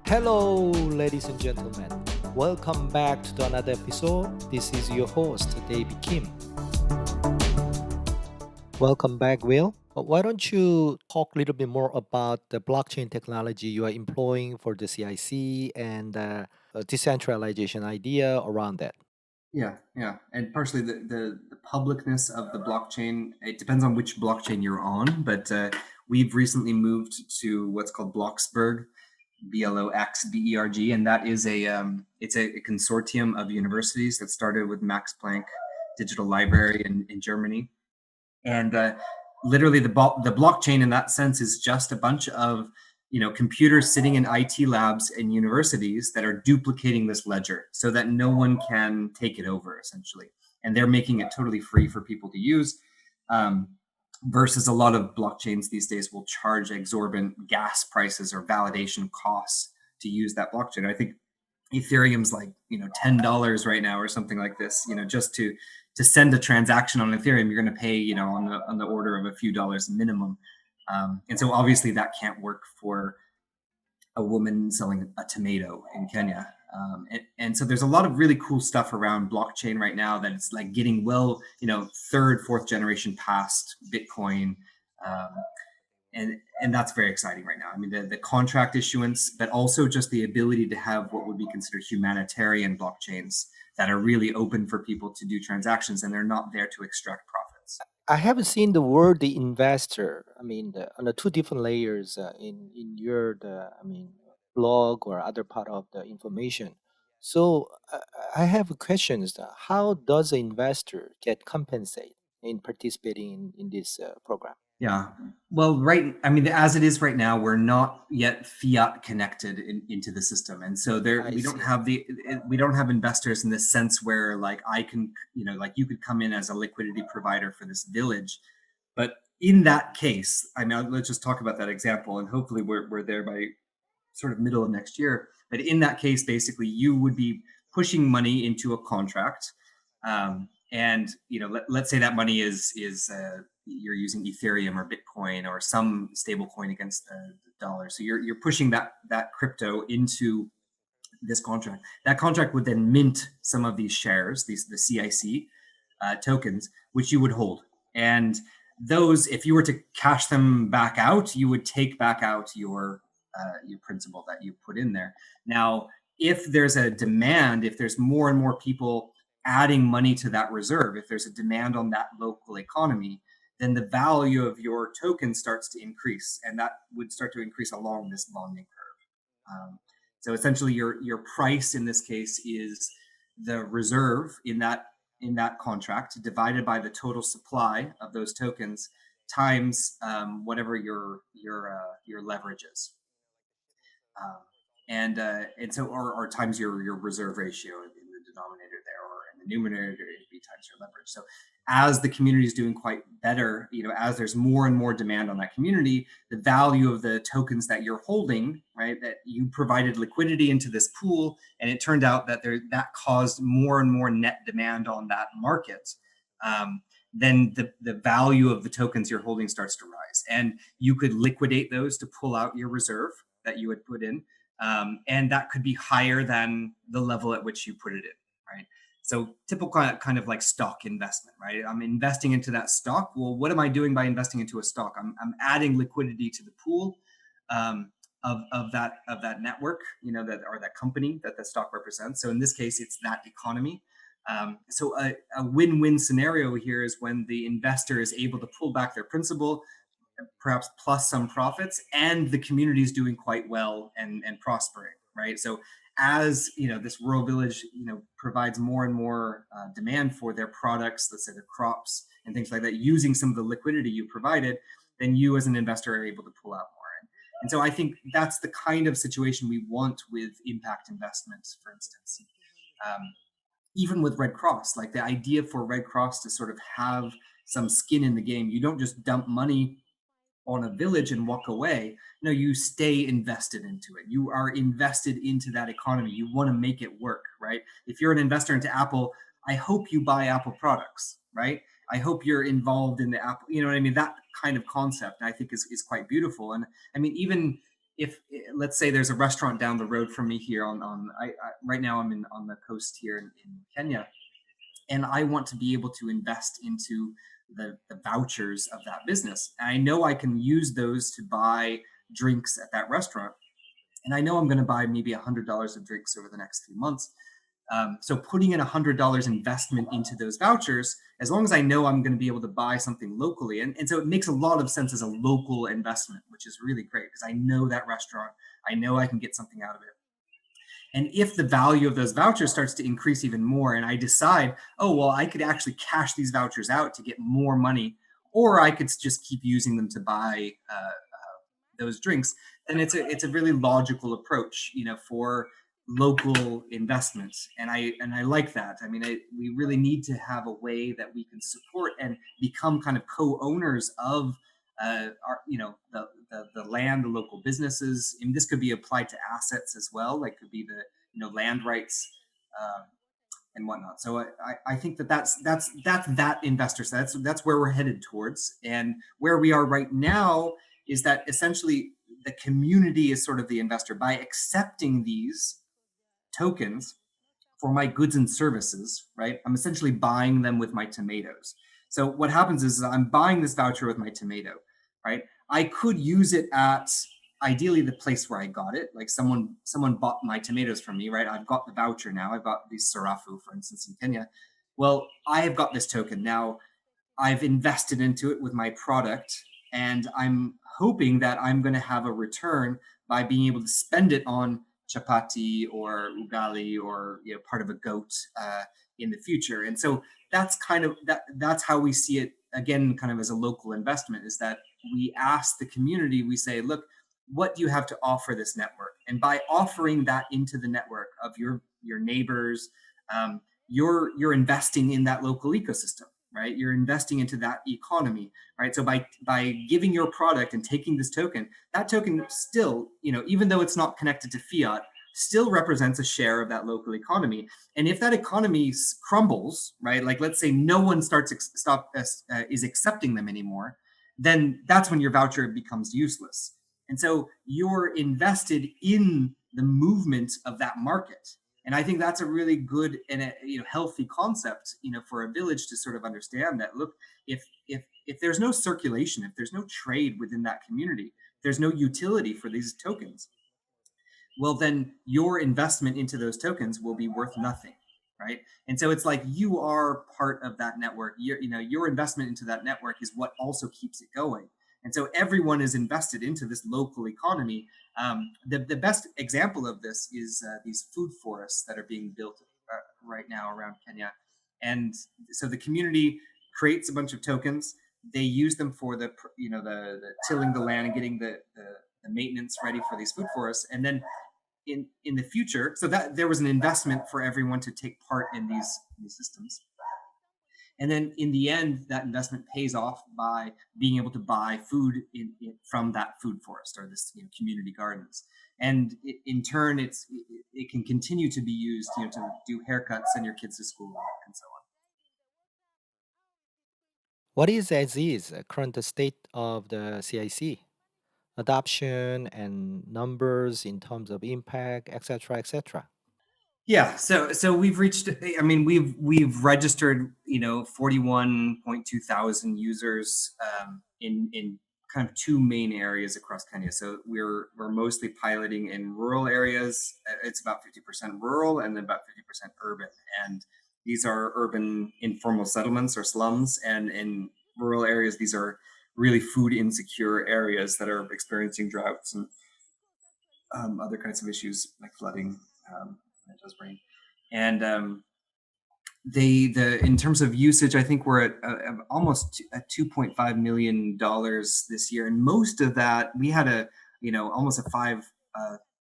Hello, ladies and gentlemen. Welcome back to another episode. This is your host, David Kim. Welcome back, Will. Why don't you talk a little bit more about the blockchain technology you are employing for the CIC and decentralization idea around that? Yeah. And partially the publicness of the blockchain, it depends on which blockchain you're on, but we've recently moved to what's called Bloxburg, Bloxberg, and that is it's a consortium of universities that started with Max Planck Digital Library in Germany. And literally the blockchain in that sense is just a bunch of computers sitting in IT labs and universities that are duplicating this ledger so that no one can take it over essentially, and they're making it totally free for people to use. um, Versus a lot of blockchains these days will charge exorbitant gas prices or validation costs to use that blockchain. I think Ethereum's like $10 right now or something like this. Just to send a transaction on Ethereum, you're going to pay on the order of a few dollars minimum. And so obviously that can't work for a woman selling a tomato in Kenya. And so there's a lot of really cool stuff around blockchain right now that it's like getting third, fourth generation past Bitcoin. Um, and that's very exciting right now. I mean, the contract issuance, but also just the ability to have what would be considered humanitarian blockchains that are really open for people to do transactions, and they're not there to extract profits. I haven't seen the word the investor. On the two different layers in your blog or other part of the information. So I have questions. How does an investor get compensated in participating in this program? Yeah. Well, right. I mean, as it is right now, we're not yet fiat connected into the system, and so there I we don't see. have we don't have investors in this sense where like I can like you could come in as a liquidity provider for this village. But in that case, I mean, let's just talk about that example, and hopefully we're there by sort of middle of next year. But in that case, basically, you would be pushing money into a contract, and let's say that money is you're using Ethereum or Bitcoin or some stable coin against the dollar. So you're pushing that crypto into this contract. That contract would then mint some of these shares, the CIC tokens, which you would hold. And those, if you were to cash them back out, you would take back out your principal that you put in there. Now, if there's a demand, if there's more and more people adding money to that reserve, if there's a demand on that local economy, then the value of your token starts to increase, and that would start to increase along this bonding curve. So essentially, your price in this case is the reserve in that contract divided by the total supply of those tokens times whatever your leverage is. Um, and so or times your reserve ratio in the denominator there, or in the numerator it'd be times your leverage. So as the community is doing quite better, as there's more and more demand on that community, the value of the tokens that you're holding, right, that you provided liquidity into this pool, and it turned out that that caused more and more net demand on that market. Then the value of the tokens you're holding starts to rise, and you could liquidate those to pull out your reserve that you had put in, and that could be higher than the level at which you put it in, right? So typical kind of like stock investment, right? I'm investing into that stock. Well, what am I doing by investing into a stock? I'm adding liquidity to the pool of that network, that or that company that the stock represents. So in this case, it's that economy. So a win-win scenario here is when the investor is able to pull back their principal, perhaps plus some profits, and the community is doing quite well and prospering, right? So as this rural village provides more and more demand for their products, let's say their crops and things like that, using some of the liquidity you provided, then you as an investor are able to pull out more. And so I think that's the kind of situation we want with impact investments, for instance. um, Even with Red Cross, like the idea for Red Cross to sort of have some skin in the game. You don't just dump money on a village and walk away. No, you stay invested into it. You are invested into that economy. You want to make it work, right? If you're an investor into Apple, I hope you buy Apple products, right? I hope you're involved in the Apple, you know what I mean? That kind of concept I think is quite beautiful. And I mean, even if let's say there's a restaurant down the road from me here right now I'm in on the coast here in Kenya, and I want to be able to invest into the vouchers of that business. And I know I can use those to buy drinks at that restaurant. And I know I'm going to buy maybe $100 of drinks over the next few months. So putting in $100 investment into those vouchers, as long as I know I'm going to be able to buy something locally, and so it makes a lot of sense as a local investment, which is really great because I know that restaurant, I know I can get something out of it. And if the value of those vouchers starts to increase even more, and I decide, oh, well, I could actually cash these vouchers out to get more money, or I could just keep using them to buy those drinks, then it's a really logical approach, for local investments, and I like that. I mean, we really need to have a way that we can support and become kind of co-owners of our, the land, the local businesses, and this could be applied to assets as well, like could be the land rights. Um, and whatnot. So I think that's that investor. So that's where we're headed towards, and where we are right now is that essentially the community is sort of the investor by accepting these tokens for my goods and services, right? I'm essentially buying them with my tomatoes. So what happens is I'm buying this voucher with my tomato, right? I could use it at ideally the place where I got it. Like someone bought my tomatoes from me, right? I've got the voucher now. I've got these sarafu, for instance, in Kenya. Well, I have got this token now. I've invested into it with my product, and I'm hoping that I'm going to have a return by being able to spend it on chapati or ugali or part of a goat in the future. And so that's kind of that's how we see it again, kind of as a local investment. Is that we ask the community, we say, look, what do you have to offer this network? And by offering that into the network of your neighbors, you're investing in that local ecosystem, right? You're investing into that economy, right? So by giving your product and taking this token, that token still, even though it's not connected to fiat, still represents a share of that local economy. And if that economy crumbles, right, like let's say no one is accepting them anymore, then that's when your voucher becomes useless. And so you're invested in the movement of that market. And I think that's a really good and healthy concept, for a village to sort of understand that. Look, if there's no circulation, if there's no trade within that community, there's no utility for these tokens, well, then your investment into those tokens will be worth nothing, right? And so it's like you are part of that network. Your investment into that network is what also keeps it going. And so everyone is invested into this local economy. The best example of this is these food forests that are being built right now around Kenya. And so the community creates a bunch of tokens. They use them for the tilling the land and getting the maintenance ready for these food forests. And then in the future, so that there was an investment for everyone to take part in these systems, and then in the end that investment pays off by being able to buy food from that food forest or this community gardens, and in turn it can continue to be used to do haircuts, send your kids to school, and so on. What is as is current state of the CIC? Adoption and numbers in terms of impact, etc., etc. Yeah, so we've reached. I mean, we've registered 41.2 thousand users in kind of two main areas across Kenya. So we're mostly piloting in rural areas. It's about 50% rural and then about 50% urban. And these are urban informal settlements or slums, and in rural areas these are really food insecure areas that are experiencing droughts and other kinds of issues like flooding. When it does rain, and the in terms of usage, I think we're at almost at $2.5 million this year, and most of that we had almost a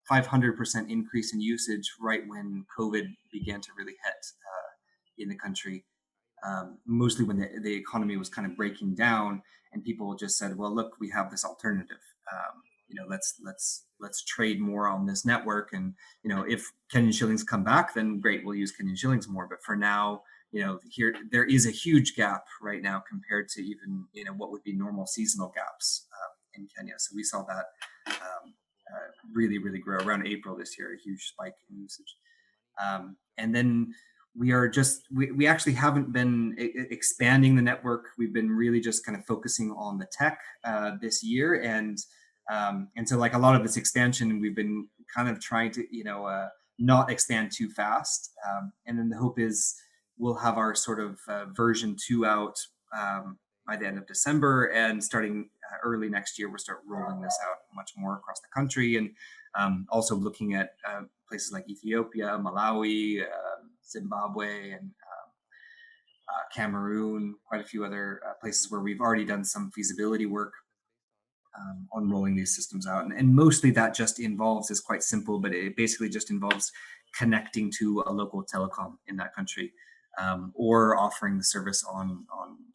500% increase in usage right when COVID began to really hit in the country. Mostly when the economy was kind of breaking down, and people just said, "Well, look, we have this alternative. Let's trade more on this network, and if Kenyan shillings come back, then great, we'll use Kenyan shillings more. But for now, here there is a huge gap right now compared to even what would be normal seasonal gaps in Kenya. So we saw that." really, really grow. Around April this year, a huge spike in usage. And then we actually haven't been expanding the network. We've been really just kind of focusing on the tech this year, and so like a lot of this expansion, we've been kind of trying to not expand too fast. And then the hope is we'll have our sort of version 2 out by the end of December, and starting early next year, we'll start rolling this out much more across the country, and also looking at places like Ethiopia, Malawi, Zimbabwe, and Cameroon, quite a few other places where we've already done some feasibility work on rolling these systems out. And mostly that just involves, is quite simple, but it basically just involves connecting to a local telecom in that country, or offering the service on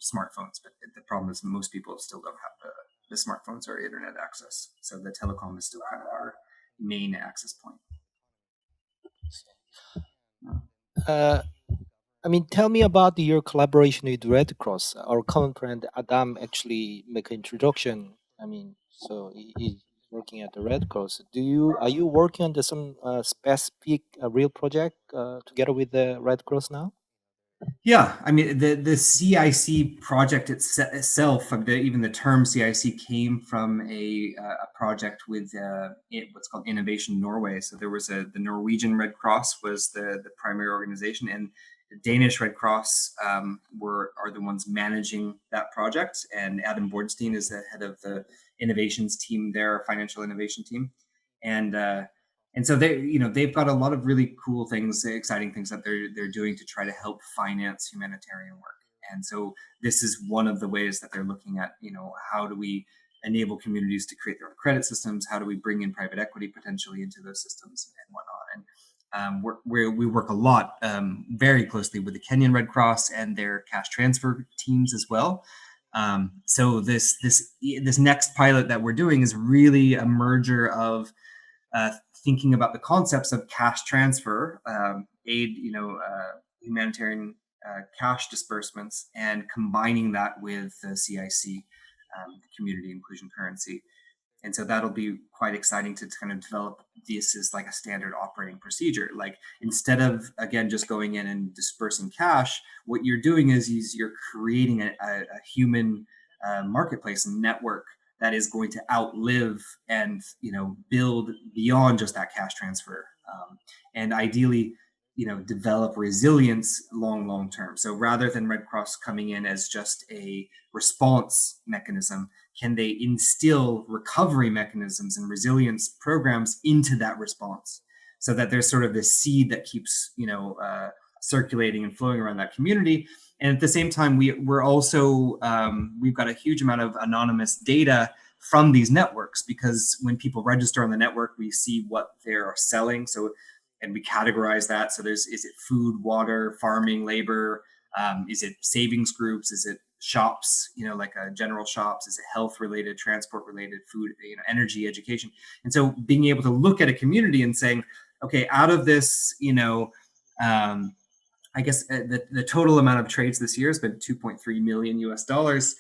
smartphones. But the problem is most people still don't have the smartphones or internet access. So the telecom is still kind of our main access point. Uh, I mean, tell me about your collaboration with Red Cross. Our common friend Adam actually make an introduction. I mean, so he's working at the Red Cross. Are you working on some specific real project together with the Red Cross now? Yeah, I mean the CIC project itself, even the term CIC came from a project with what's called Innovation Norway. So there was the Norwegian Red Cross was the primary organization, and the Danish Red Cross are the ones managing that project. And Adam Bornstein is the head of the innovations team there, financial innovation team, and so they've got a lot of really cool things, exciting things that they're doing to try to help finance humanitarian work. And so this is one of the ways that they're looking at, how do we enable communities to create their own credit systems? How do we bring in private equity potentially into those systems and whatnot? And we work a lot, very closely with the Kenyan Red Cross and their cash transfer teams as well. So this next pilot that we're doing is really a merger of uh, thinking about the concepts of cash transfer, aid, humanitarian cash disbursements, and combining that with the CIC, the community inclusion currency. And so that'll be quite exciting to kind of develop this as like a standard operating procedure. Like instead of, again, just going in and dispersing cash, what you're doing is you're creating a human marketplace and network that is going to outlive and build beyond just that cash transfer, and ideally develop resilience long term. So rather than Red Cross coming in as just a response mechanism, can they instill recovery mechanisms and resilience programs into that response, so that there's sort of this seed that keeps circulating and flowing around that community. And at the same time, we're also we've got a huge amount of anonymous data from these networks, because when people register on the network, we see what they're selling. So, and we categorize that. So is it food, water, farming, labor? Is it savings groups? Is it shops, like general shops? Is it health related, transport related, food, energy, education? And so being able to look at a community and saying, okay, out of this, I guess the total amount of trades this year has been 2.3 million US dollars.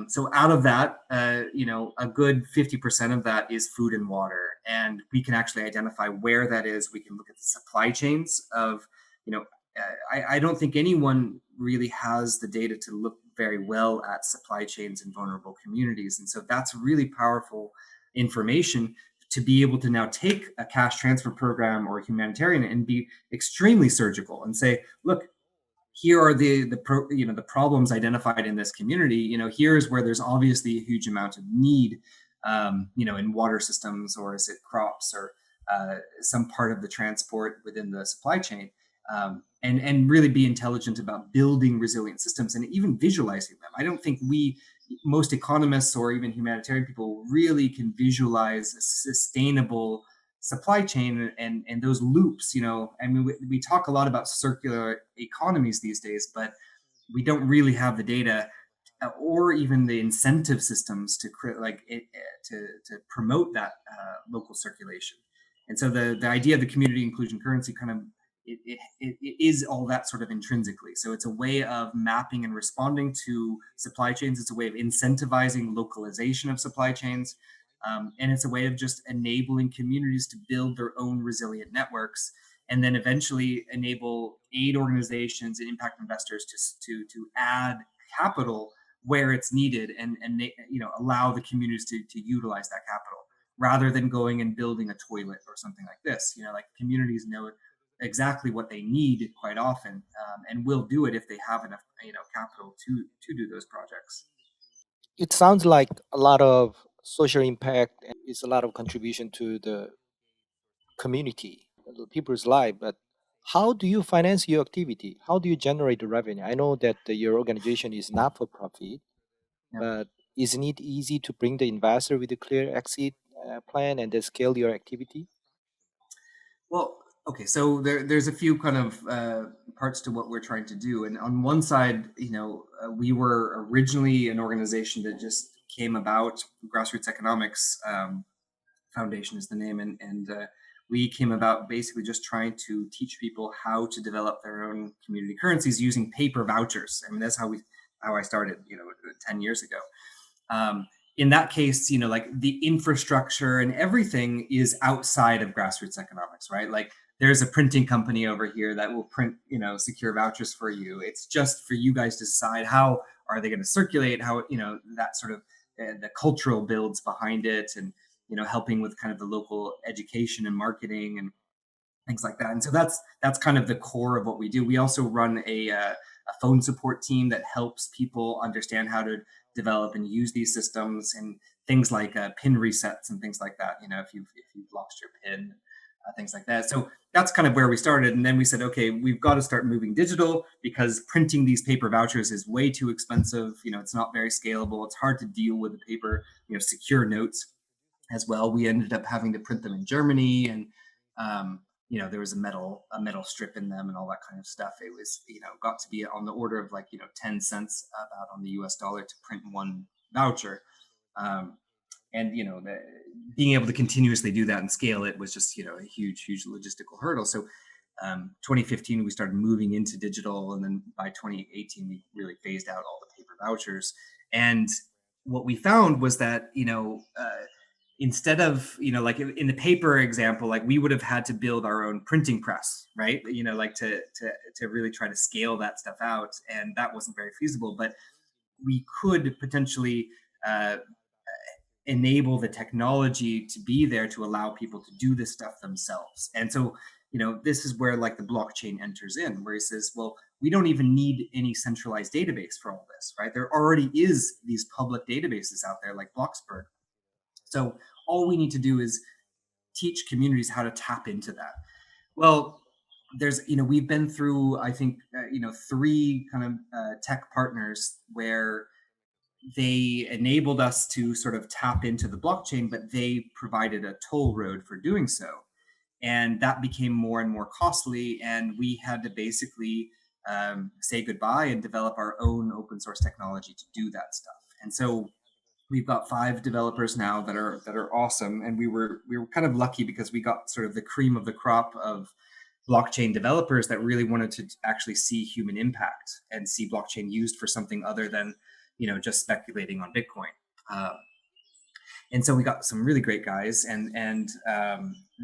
So out of that, a good 50% of that is food and water, and we can actually identify where that is. We can look at the supply chains of, I don't think anyone really has the data to look very well at supply chains in vulnerable communities, and so that's really powerful information to be able to now take a cash transfer program or a humanitarian and be extremely surgical and say, look, here are the problems identified in this community. Here's where there's obviously a huge amount of need, in water systems, or is it crops, or some part of the transport within the supply chain, and really be intelligent about building resilient systems and even visualizing them. I don't think most economists or even humanitarian people really can visualize a sustainable supply chain and those loops. I mean, we talk a lot about circular economies these days, but we don't really have the data or even the incentive systems to to promote that local circulation. And so the idea of the community inclusion currency kind of it is all that sort of intrinsically. So it's a way of mapping and responding to supply chains. It's a way of incentivizing localization of supply chains. And it's a way of just enabling communities to build their own resilient networks, and then eventually enable aid organizations and impact investors to add capital where it's needed, and allow the communities to utilize that capital rather than going and building a toilet or something like this. Like communities know exactly what they need quite often, and will do it if they have enough capital to do those projects. It sounds like a lot of social impact and it's a lot of contribution to the community, the people's life. But how do you finance your activity? How do you generate the revenue? I know that your organization is not for profit, Yeah. but isn't it easy to bring the investor with a clear exit plan and then scale your activity? Well, okay, so there's a few kind of parts to what we're trying to do, and on one side, we were originally an organization that just came about. Grassroots Economics Foundation is the name, and we came about basically just trying to teach people how to develop their own community currencies using paper vouchers. I mean, that's how I started, 10 years ago. um, in that case, like the infrastructure and everything is outside of grassroots economics, right? Like there's a printing company over here that will print, secure vouchers for you. It's just for you guys to decide how are they going to circulate, how, that sort of the cultural builds behind it, and, helping with kind of the local education and marketing and things like that. And so that's kind of the core of what we do. We also run a phone support team that helps people understand how to develop and use these systems, and things like pin resets and things like that. If you've lost your pin, things like that. So that's kind of where we started. And then we said, okay, we've got to start moving digital because printing these paper vouchers is way too expensive. It's not very scalable. It's hard to deal with the paper, secure notes as well. We ended up having to print them in Germany, and there was a metal strip in them and all that kind of stuff. It was got to be on the order of like 10 cents about on the U.S. dollar to print one voucher. Um, and being able to continuously do that and scale it was just a huge logistical hurdle. So 2015 we started moving into digital, and then by 2018 we really phased out all the paper vouchers. And what we found was that instead of like in the paper example, like we would have had to build our own printing press, right? Like to really try to scale that stuff out, and that wasn't very feasible. But we could potentially uh, enable the technology to be there to allow people to do this stuff themselves. And so this is where like the blockchain enters in, where he says, well, we don't even need any centralized database for all this, right? There already is these public databases out there like Bloxburg. So all we need to do is teach communities how to tap into that. Well, we've been through, I think, three kind of tech partners where they enabled us to sort of tap into the blockchain, but they provided a toll road for doing so. And that became more and more costly. And we had to basically say goodbye and develop our own open source technology to do that stuff. And so we've got 5 developers now that are awesome, and we were kind of lucky because we got sort of the cream of the crop of blockchain developers that really wanted to actually see human impact and see blockchain used for something other than just speculating on Bitcoin. And so we got some really great guys, and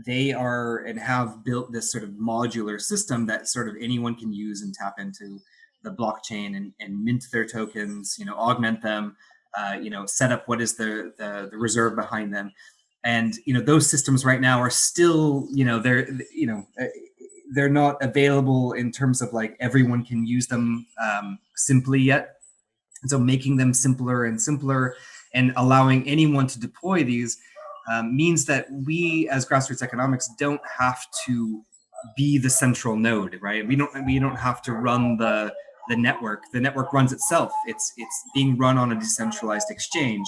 they are and have built this sort of modular system that sort of anyone can use and tap into the blockchain, and mint their tokens, augment them, set up what is the reserve behind them. And those systems right now are still they're not available in terms of like everyone can use them simply yet. And so making them simpler and simpler and allowing anyone to deploy these means that we as grassroots economics don't have to be the central node, right? We don't have to run the network. The network runs itself. It's being run on a decentralized exchange.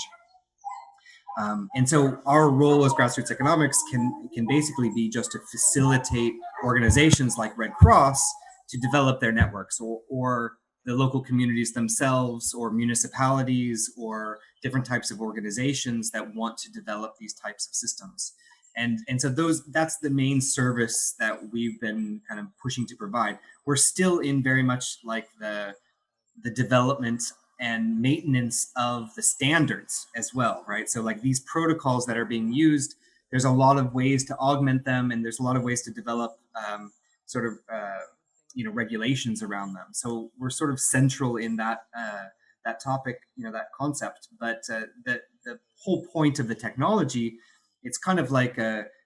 And so our role as grassroots economics can basically be just to facilitate organizations like Red Cross to develop their networks, or the local communities themselves, or municipalities, or different types of organizations that want to develop these types of systems. And so that's the main service that we've been kind of pushing to provide. We're still in very much like the development and maintenance of the standards as well, right? So like these protocols that are being used, there's a lot of ways to augment them, and there's a lot of ways to develop sort of regulations around them. So we're sort of central in that topic, that concept. But the whole point of the technology, it's kind of like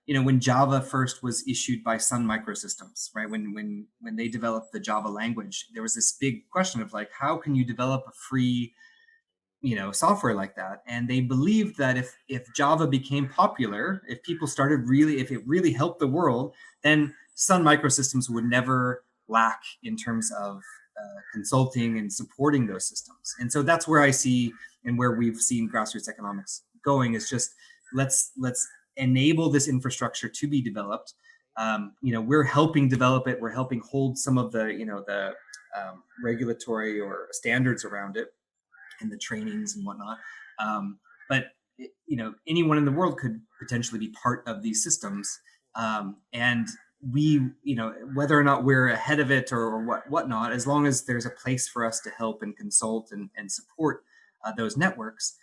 when Java first was issued by Sun Microsystems, right? When they developed the Java language, there was this big question of like, how can you develop a free software like that? And they believed that if Java became popular, if it really helped the world, then Sun Microsystems would never lack in terms of consulting and supporting those systems. And so that's where I see, and where we've seen grassroots economics going, is just let's enable this infrastructure to be developed. We're helping develop it, we're helping hold some of the regulatory or standards around it, and the trainings and whatnot. But anyone in the world could potentially be part of these systems, and whether or not we're ahead of it or whatnot, as long as there's a place for us to help and consult and support those networks,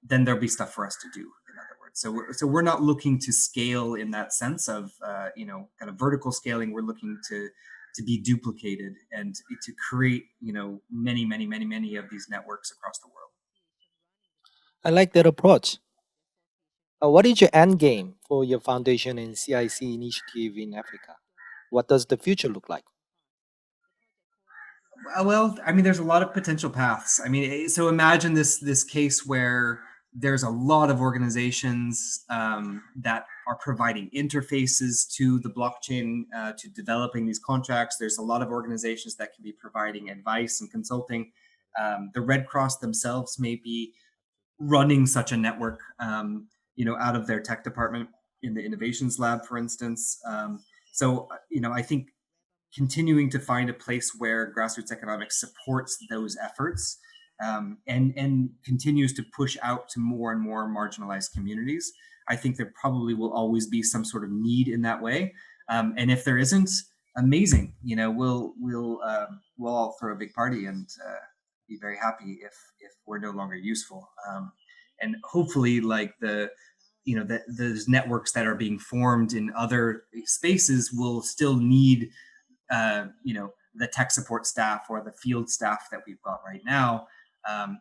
then there'll be stuff for us to do. In other words, so we're not looking to scale in that sense of kind of vertical scaling. We're looking to be duplicated and to create many of these networks across the world. I like that approach. What is your end game for your foundation and CIC initiative in Africa? What does the future look like? Well, I mean, there's a lot of potential paths. I mean, so imagine this case where there's a lot of organizations that are providing interfaces to the blockchain, to developing these contracts. There's a lot of organizations that can be providing advice and consulting. The Red Cross themselves may be running such a network, out of their tech department in the innovations lab, for instance. I think continuing to find a place where grassroots economics supports those efforts, and continues to push out to more and more marginalized communities. I think there probably will always be some sort of need in that way, and if there isn't, amazing. We'll all throw a big party and be very happy if we're no longer useful. And hopefully, like those networks that are being formed in other spaces will still need the tech support staff or the field staff that we've got right now.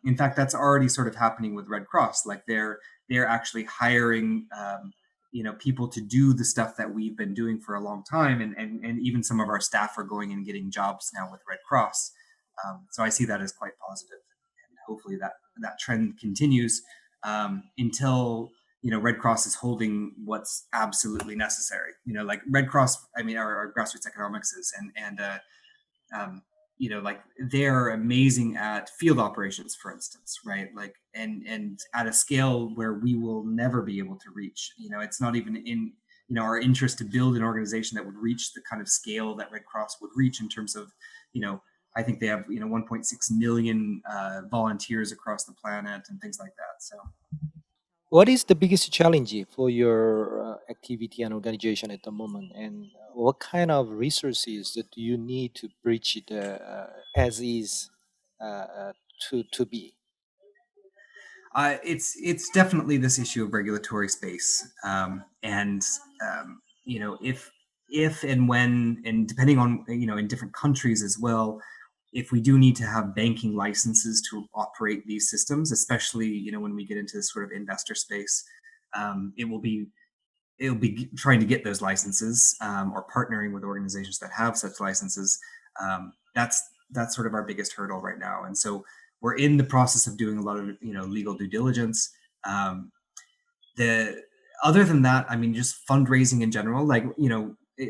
In fact, that's already sort of happening with Red Cross. Like they're actually hiring people to do the stuff that we've been doing for a long time, and even some of our staff are going and getting jobs now with Red Cross. So I see that as quite positive, and hopefully that trend continues until Red Cross is holding what's absolutely necessary. Like Red Cross, I mean, our grassroots economics is, and like they're amazing at field operations, for instance, right? Like, and at a scale where we will never be able to reach. It's not even in our interest to build an organization that would reach the kind of scale that Red Cross would reach in terms of, I think they have 1.6 million volunteers across the planet and things like that. So What is the biggest challenge for your activity and organization at the moment, and what kind of resources that you need to bridge the as is to be? It's definitely this issue of regulatory space, and if and when, and depending on in different countries as well, if we do need to have banking licenses to operate these systems, especially when we get into this sort of investor space, it'll be trying to get those licenses, or partnering with organizations that have such licenses. That's sort of our biggest hurdle right now, and so we're in the process of doing a lot of legal due diligence. Um, the Other than that, I mean, just fundraising in general, like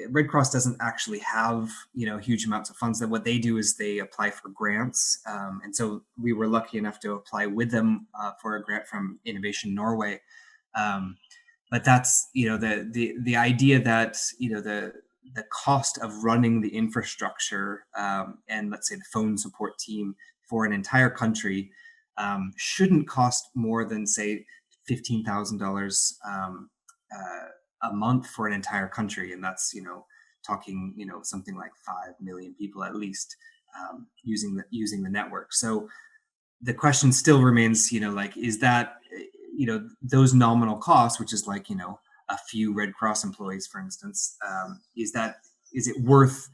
Red Cross doesn't actually have huge amounts of funds. That what they do is they apply for grants, and so we were lucky enough to apply with them for a grant from Innovation Norway. Um, but that's the idea that the cost of running the infrastructure, and let's say the phone support team for an entire country, shouldn't cost more than say $15,000 a month for an entire country, and that's talking something like 5 million people at least, using the network. So the question still remains, like, is that, those nominal costs, which is like, a few Red Cross employees, for instance, is it worth,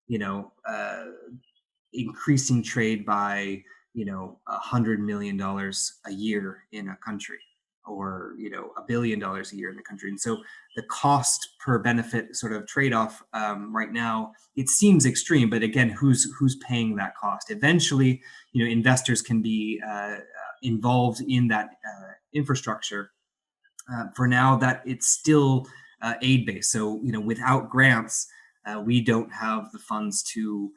you know, uh, increasing trade by $100 million a year in a country, or $1 billion a year in the country. And so the cost per benefit sort of trade-off, right now, it seems extreme, but again, who's paying that cost eventually? Investors can be involved in that infrastructure. For now, that it's still aid based. So without grants, we don't have the funds to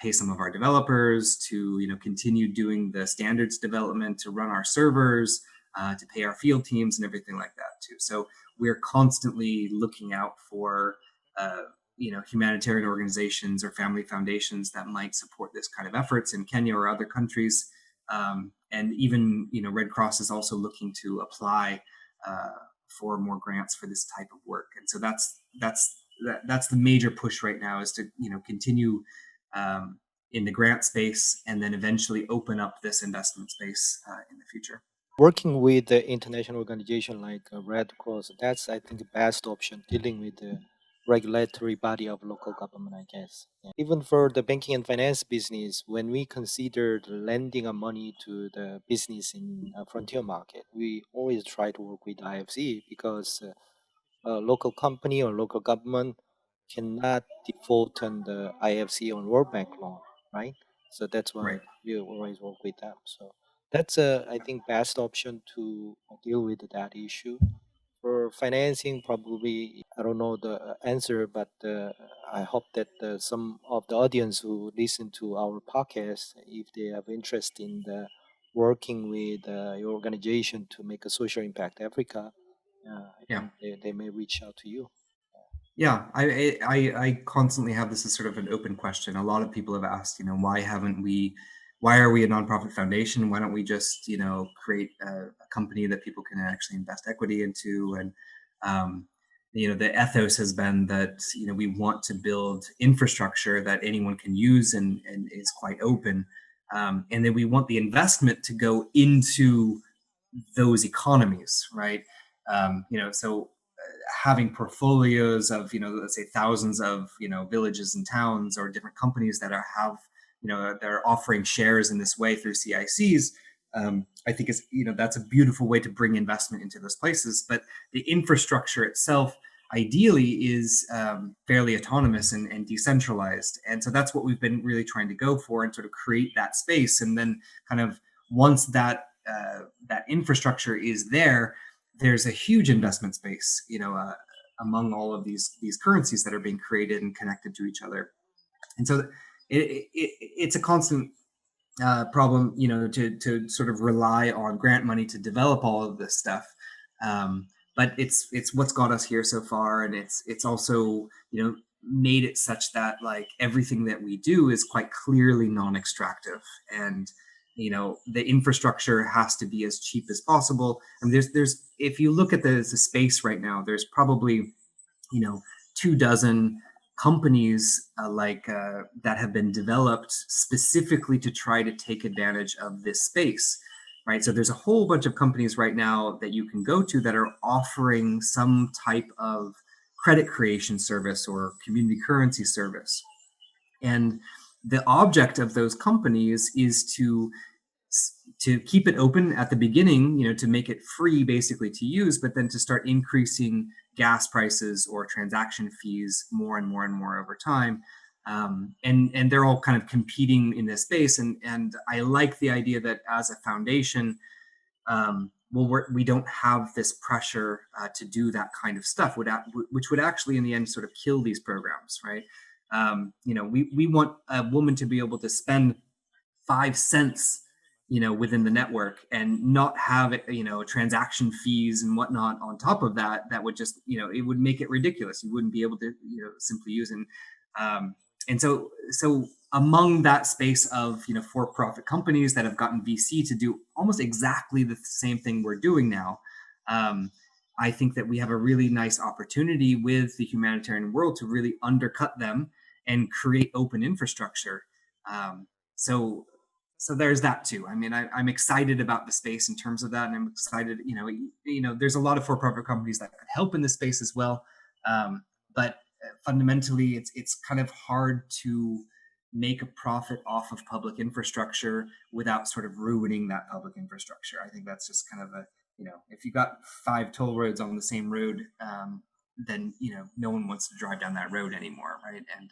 pay some of our developers, to continue doing the standards development, to run our servers, to pay our field teams and everything like that too. So we're constantly looking out for humanitarian organizations or family foundations that might support this kind of efforts in Kenya or other countries. And even Red Cross is also looking to apply uh, for more grants for this type of work. And so that's the major push right now, is to continue in the grant space, and then eventually open up this investment space in the future. Working with the international organization like Red Cross, that's I think the best option dealing with the regulatory body of local government, I guess. Yeah. Even for the banking and finance business, when we consider the lending of money to the business in a frontier market, we always try to work with IFC because a local company or local government cannot default on the IFC on World Bank loan, right? So that's Right. why we always work with them. So that's I think best option to deal with that issue. For financing, probably I don't know the answer, but I hope that some of the audience who listen to our podcast, if they have interest in the working with your organization to make a social impact Africa, I Yeah. think they may reach out to you. Yeah, I constantly have this as sort of an open question. A lot of people have asked, why are we a nonprofit foundation? Why don't we just, create a company that people can actually invest equity into? And the ethos has been that we want to build infrastructure that anyone can use, and is quite open, and then we want the investment to go into those economies, right? So having portfolios of let's say thousands of villages and towns, or different companies that are offering shares in this way through CICs. I think is that's a beautiful way to bring investment into those places. But the infrastructure itself ideally is fairly autonomous and decentralized, and so that's what we've been really trying to go for, and sort of create that space. And then kind of once that infrastructure is there, there's a huge investment space, among all of these currencies that are being created and connected to each other. And so it's a constant problem, to sort of rely on grant money to develop all of this stuff. But it's what's got us here so far, and it's also made it such that like everything that we do is quite clearly non-extractive, and the infrastructure has to be as cheap as possible. And there's if you look at the space right now, there's probably you know 2 dozen companies that have been developed specifically to try to take advantage of this space, right? So there's a whole bunch of companies right now that you can go to that are offering some type of credit creation service or community currency service. And the object of those companies is to keep it open at the beginning, to make it free basically to use, but then to start increasing gas prices or transaction fees more and more and more over time. And they're all kind of competing in this space. And I like the idea that as a foundation, we don't have this pressure to do that kind of stuff, which would actually in the end sort of kill these programs, right? We want a woman to be able to spend 5 cents within the network, and not have it transaction fees and whatnot on top of that. That would just it would make it ridiculous. You wouldn't be able to simply use. And so among that space of for-profit companies that have gotten VC to do almost exactly the same thing we're doing now, um, I think that we have a really nice opportunity with the humanitarian world to really undercut them and create open infrastructure. So so there's that too. I mean, I'm excited about the space in terms of that, and I'm excited. There's a lot of for-profit companies that could help in this space as well. But fundamentally, it's kind of hard to make a profit off of public infrastructure without sort of ruining that public infrastructure. I think that's just kind of if you got 5 toll roads on the same road, then no one wants to drive down that road anymore, right? And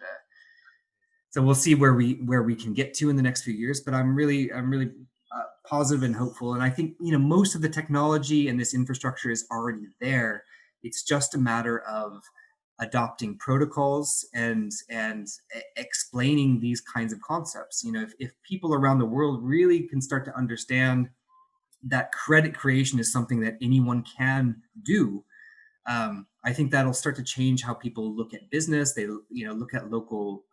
so we'll see where we can get to in the next few years. But I'm really positive and hopeful, and I think most of the technology and this infrastructure is already there. It's just a matter of adopting protocols and explaining these kinds of concepts. If people around the world really can start to understand that credit creation is something that anyone can do, I think that'll start to change how people look at business. They look at local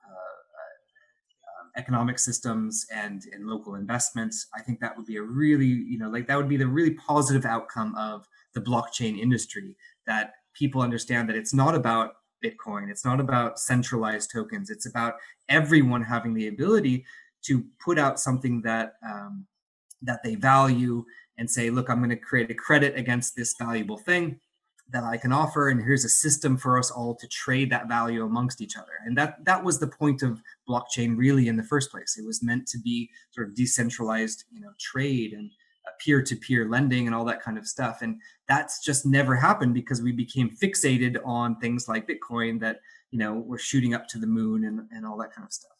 economic systems and local investments. I think that would be a really, that would be the really positive outcome of the blockchain industry, that people understand that it's not about Bitcoin, it's not about centralized tokens, it's about everyone having the ability to put out something that they value and say, look, I'm going to create a credit against this valuable thing that I can offer, and here's a system for us all to trade that value amongst each other. And that was the point of blockchain really in the first place. It was meant to be sort of decentralized, trade and peer-to-peer lending and all that kind of stuff. And that's just never happened because we became fixated on things like Bitcoin that were shooting up to the moon and all that kind of stuff.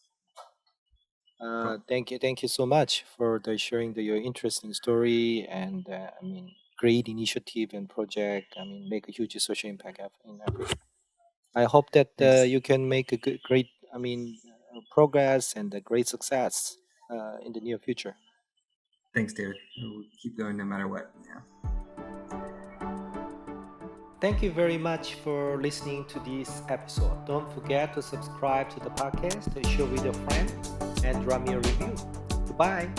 Cool. Thank you so much for sharing your interesting story and great initiative and project. Make a huge social impact in Africa. I hope that Thanks. you can make a great, progress and a great success in the near future. Thanks, David. We'll keep going no matter what. Yeah. Thank you very much for listening to this episode. Don't forget to subscribe to the podcast, share with your friends, and drop me a review. Goodbye.